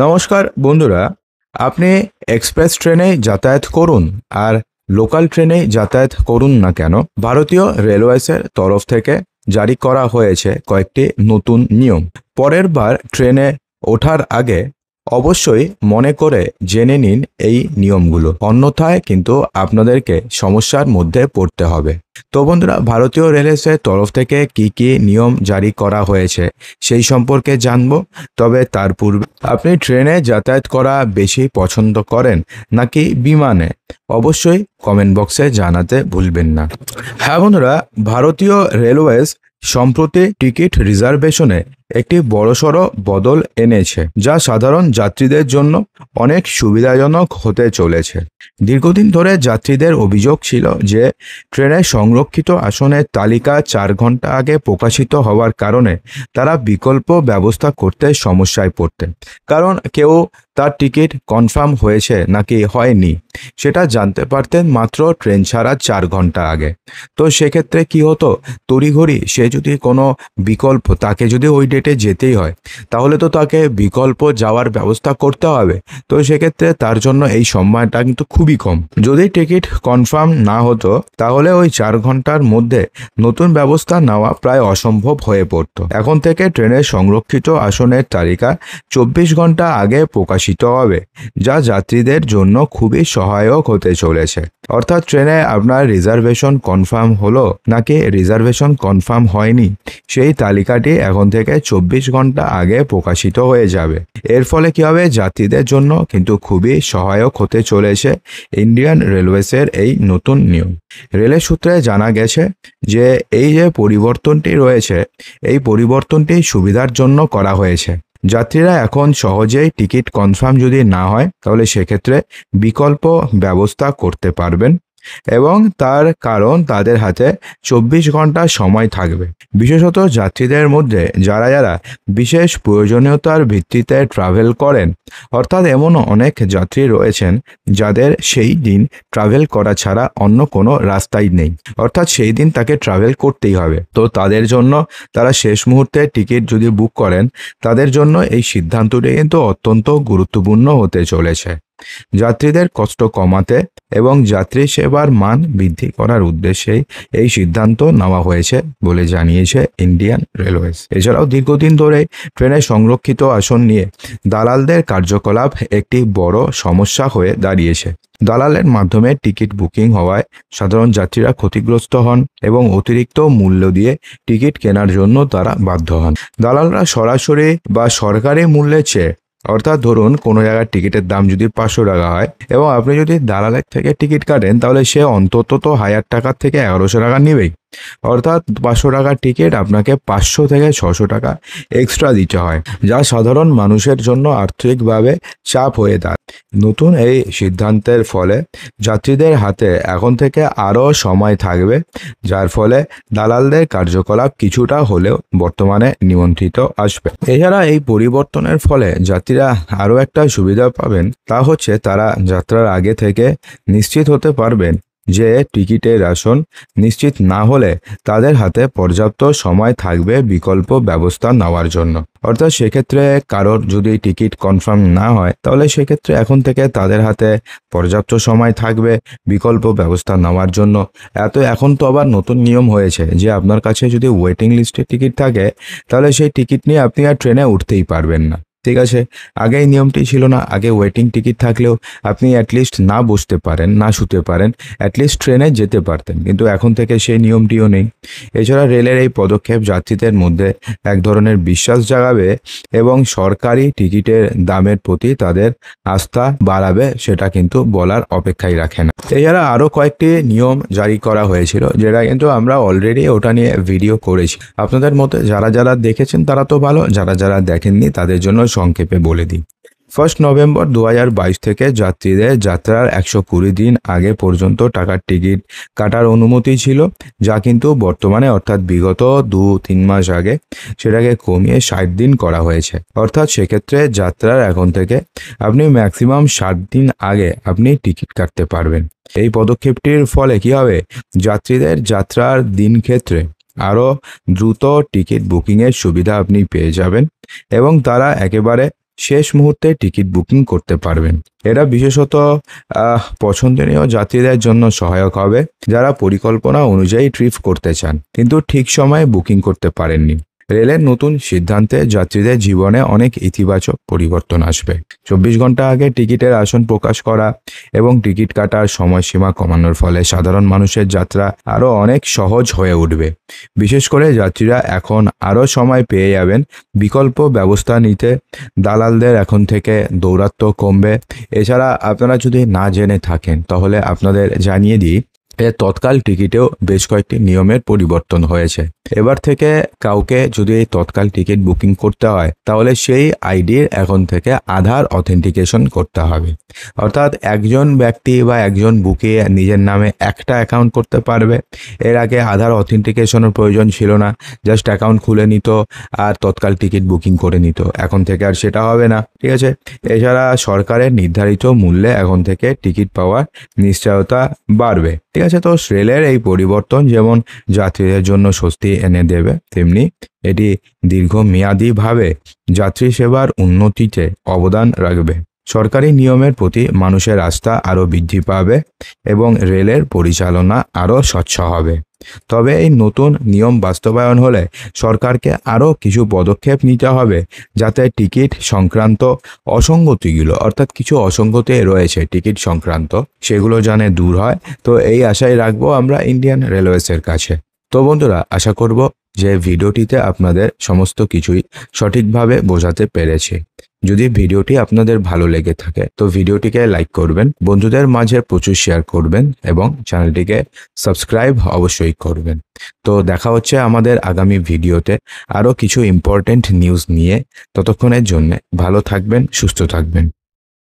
নমস্কার বন্ধুরা, আপনি এক্সপ্রেস ট্রেনে যাতায়াত করুন আর লোকাল ট্রেনে যাতায়াত করুন না কেন, ভারতীয় রেলওয়েসের তরফ থেকে জারি করা হয়েছে কয়েকটি নতুন নিয়ম। পরের বার ট্রেনে ওঠার আগে অবশ্যই মনে করে জেনে নিন এই নিয়মগুলো, অন্যথায় কিন্তু আপনাদেরকে সমস্যার মধ্যে পড়তে হবে। তো বন্ধুরা, ভারতীয় রেলওয়ের তরফ থেকে কি কি নিয়ম জারি করা হয়েছে সেই সম্পর্কে জানবো। তবে তার পূর্বে আপনি ট্রেনে যাতায়াত করা বেশি পছন্দ করেন নাকি বিমানে, অবশ্যই কমেন্ট বক্সে জানাতে ভুলবেন না। হ্যাঁ বন্ধুরা, ভারতীয় রেলওয়েজ সম্প্রতি টিকিট রিজার্ভেশনে একটি বড়সড় বদল এনেছে, যা সাধারণ যাত্রীদের জন্য অনেক সুবিধাজনক হতে চলেছে। দীর্ঘদিন ধরে যাত্রীদের অভিযোগ ছিল যে ট্রেনের সংরক্ষিত আসনের তালিকা 4 ঘন্টা আগে প্রকাশিত হওয়ার কারণে তারা বিকল্প ব্যবস্থা করতে সমস্যায় পড়তেন, কারণ কেউ তার টিকিট কনফার্ম হয়েছে নাকি হয়নি সেটা জানতে পারতেন মাত্র ট্রেন ছাড়া 4 ঘন্টা আগে। তো সেক্ষেত্রে কি হতো, তড়িঘড়ি সে যদি কোনো বিকল্প, তাকে যদি ওই ডেটে যেতেই হয় তাহলে তো তাকে বিকল্প যাওয়ার ব্যবস্থা করতে হবে। তো সেক্ষেত্রে তার জন্য এই সময়টা কিন্তু খুবই কম। যদি টিকিট কনফার্ম না হতো তাহলে ওই 4 ঘন্টার মধ্যে নতুন ব্যবস্থা নেওয়া প্রায় অসম্ভব হয়ে পড়তো। এখন থেকে ট্রেনের সংরক্ষিত আসনের তালিকা 24 ঘন্টা আগে প্রকাশিত হবে, যা যাত্রীদের জন্য খুবই সহায়ক হতে চলেছে। অর্থাৎ ট্রেনে আপনার রিজার্ভেশন কনফার্ম হলো নাকি রিজার্ভেশন কনফার্ম হয়নি সেই তালিকাটি এখন থেকে 24 ঘন্টা আগে প্রকাশিত হয়ে যাবে। এর ফলে কি হবে, যাত্রীদের জন্য কিন্তু খুবই সহায়ক হতে চলেছে ইন্ডিয়ান রেলওয়েসের এই নতুন নিয়ম। রেলের সূত্রে জানা গেছে যে এই যে পরিবর্তনটি রয়েছে, এই পরিবর্তনটি সুবিধার জন্য করা হয়েছে। যাত্রীরা এখন সহজেই টিকিট কনফার্ম যদি না হয় তাহলে সেক্ষেত্রে বিকল্প ব্যবস্থা করতে পারবেন, এবং তার কারণ তাদের হাতে 24 ঘন্টা সময় থাকবে। বিশেষত যাত্রীদের মধ্যে যারা যারা বিশেষ প্রয়োজনীয়তার ভিত্তিতে ট্রাভেল করেন, অর্থাৎ এমন অনেক যাত্রী রয়েছেন যাদের সেই দিন ট্রাভেল করা ছাড়া অন্য কোনো রাস্তাই নেই, অর্থাৎ সেই দিন তাকে ট্রাভেল করতেই হবে। তো তাদের জন্য, তারা শেষ মুহূর্তে টিকিট যদি বুক করেন, তাদের জন্য এই সিদ্ধান্তটি কিন্তু অত্যন্ত গুরুত্বপূর্ণ হতে চলেছে। যাত্রীদের কষ্ট কমাতে এবং যাত্রী সেবার মান বৃদ্ধি করার উদ্দেশ্যেই এই সিদ্ধান্ত নেওয়া হয়েছে বলে জানিয়েছে ইন্ডিয়ান রেলওয়েজ। এছাড়াও দীর্ঘদিন ধরে ট্রেনের সংরক্ষিত আসন নিয়ে দালালদের কার্যকলাপ একটি বড় সমস্যা হয়ে দাঁড়িয়েছে। দালালের মাধ্যমে টিকিট বুকিং হওয়ায় সাধারণ যাত্রীরা ক্ষতিগ্রস্ত হন এবং অতিরিক্ত মূল্য দিয়ে টিকিট কেনার জন্য তারা বাধ্য হন। দালালরা সরাসরি বা সরকারি মূল্যের চেয়ে, অর্থাৎ ধরুন কোনো জায়গার টিকিটের দাম যদি 500 টাকা হয় এবং আপনি যদি দালালের থেকে টিকিট কাটেন তাহলে সে অন্তত তো 1000 টাকার থেকে 1100 টাকা নেবেই। অর্থাৎ 500 টাকার টিকিট আপনাকে 500 থেকে 600 টাকা এক্সট্রা দিতে হয়, যা সাধারণ মানুষের জন্য আর্থিকভাবে চাপ হয়ে দাঁড়ায়। নতুন এই সিদ্ধান্তের ফলে যাত্রীদের হাতে এখন থেকে আরও সময় থাকবে, যার ফলে দালালদের কার্যকলাপ কিছুটা হলেও বর্তমানে নিয়ন্ত্রিত আসবে। এছাড়া এই পরিবর্তনের ফলে যাত্রীরা আরও একটা সুবিধা পাবেন, তা হচ্ছে তারা যাত্রার আগে থেকে নিশ্চিত হতে পারবেন যে টিকিটের আসন নিশ্চিত না হলে তাদের হাতে পর্যাপ্ত সময় থাকবে বিকল্প ব্যবস্থা নেওয়ার জন্য। অর্থাৎ সেক্ষেত্রে কারোর যদি টিকিট কনফার্ম না হয় তাহলে সেক্ষেত্রে এখন থেকে তাদের হাতে পর্যাপ্ত সময় থাকবে বিকল্প ব্যবস্থা নেওয়ার জন্য। এখন তো আবার নতুন নিয়ম হয়েছে যে আপনার কাছে যদি ওয়েটিং লিস্টের টিকিট থাকে তাহলে সেই টিকিট নিয়ে আপনি আর ট্রেনে উঠতেই পারবেন না। ঠিক আছে, আগে এই নিয়মটি ছিল না। আগে ওয়েটিং টিকিট থাকলেও আপনি অ্যাটলিস্ট না বসতে পারেন, না শুতে পারেন, অ্যাটলিস্ট ট্রেনে যেতে পারতেন, কিন্তু এখন থেকে সেই নিয়মটিও নেই। এছাড়া রেলের এই পদক্ষেপ যাত্রীদের মধ্যে এক ধরনের বিশ্বাস জাগাবে এবং সরকারি টিকিটের দামের প্রতি তাদের আস্থা বাড়াবে, সেটা কিন্তু বলার অপেক্ষাই রাখে না। এছাড়া আরও কয়েকটি নিয়ম জারি করা হয়েছিল, যেটা কিন্তু আমরা অলরেডি ওটা নিয়ে ভিডিও করেছি। আপনাদের মধ্যে যারা যারা দেখেছেন তারা তো ভালো, যারা যারা দেখেননি তাদের জন্য সংক্ষেপে বলে দিই। 1 নভেম্বর 2022 থেকে যাত্রীদের যাত্রার 120 দিন আগে পর্যন্ত টাকার টিকিট কাটার অনুমতি ছিল, যা কিন্তু বর্তমানে, অর্থাৎ বিগত 2-3 মাস আগে সেটাকে কমিয়ে 60 দিন করা হয়েছে। অর্থাৎ সেক্ষেত্রে যাত্রার এখন থেকে আপনি ম্যাক্সিমাম 60 দিন আগে আপনি টিকিট কাটতে পারবেন। এই পদক্ষেপটির ফলে কি হবে, যাত্রীদের যাত্রার দিন ক্ষেত্রে আরও দ্রুত টিকিট বুকিংয়ের সুবিধা আপনি পেয়ে যাবেন এবং তারা একেবারে শেষ মুহূর্তে টিকিট বুকিং করতে পারবেন। এটা বিশেষত পছন্দনীয় যাত্রীদের জন্য সহায়ক হবে যারা পরিকল্পনা অনুযায়ী ট্রিপ করতে চান কিন্তু ঠিক সময়ে বুকিং করতে পারেননি। রেলের নতুন সিদ্ধান্তে যাত্রীদের জীবনে অনেক ইতিবাচক পরিবর্তন আসবে। 24 ঘন্টা আগে টিকিটের আসন প্রকাশ করা এবং টিকিট কাটার সময়সীমা কমানোর ফলে সাধারণ মানুষের যাত্রা আরও অনেক সহজ হয়ে উঠবে। বিশেষ করে যাত্রীরা এখন আরও সময় পেয়ে যাবেন বিকল্প ব্যবস্থা নিতে। দালালদের এখন থেকে দৌরাত্ম্য কমবে। এছাড়া আপনারা যদি না জেনে থাকেন তাহলে আপনাদের জানিয়ে দিই, তৎকাল টিকিটেও বেশ কয়েকটি নিয়মের পরিবর্তন হয়েছে। এবার থেকে কাউকে যদি তৎকাল টিকিট বুকিং করতে হয় তাহলে সেই আইডির এখন থেকে আধার অথেন্টিকেশন করতে হবে। অর্থাৎ একজন ব্যক্তি বা একজন বুকে নিজের নামে একটা অ্যাকাউন্ট করতে পারবে। এর আগে আধার অথেন্টিকেশনের প্রয়োজন ছিল না, জাস্ট অ্যাকাউন্ট খুলে নিত আর তৎকাল টিকিট বুকিং করে নিত। এখন থেকে আর সেটা হবে না, ঠিক আছে। এছাড়া সরকারের নির্ধারিত মূল্যে এখন থেকে টিকিট পাওয়ার নিশ্চয়তা বাড়বে, ঠিক আছে। তো রেলের এই পরিবর্তন যেমন যাত্রীদের জন্য স্বস্তি এনে দেবে, তেমনি এটি দীর্ঘমেয়াদীভাবে যাত্রী সেবার উন্নতিতে অবদান রাখবে। সরকারি নিয়মের প্রতি মানুষের আস্থা আরও বৃদ্ধি পাবে এবং রেলের পরিচালনা আরও স্বচ্ছ হবে। তবে এই নতুন নিয়ম বাস্তবায়ন হলে সরকারকে আরও কিছু পদক্ষেপ নিতে হবে যাতে টিকিট সংক্রান্ত অসঙ্গতিগুলো, অর্থাৎ কিছু অসঙ্গতি রয়েছে টিকিট সংক্রান্ত, সেগুলো যেন দূর হয়। তো এই আশাই রাখবো আমরা ইন্ডিয়ান রেলওয়েজের কাছে। তো বন্ধুরা, আশা করব যে ভিডিওটিতে আপনাদের সমস্ত কিছুই সঠিকভাবে বোঝাতে পেরেছি। যদি ভিডিওটি আপনাদের ভালো লেগে থাকে তো ভিডিওটিকে লাইক করবেন, বন্ধুদের মাঝে প্রচুর শেয়ার করবেন এবং চ্যানেলটিকে সাবস্ক্রাইব অবশ্যই করবেন। তো দেখা হচ্ছে আমাদের আগামী ভিডিওতে আরও কিছু ইম্পর্টেন্ট নিউজ নিয়ে। ততক্ষণের জন্য ভালো থাকবেন, সুস্থ থাকবেন।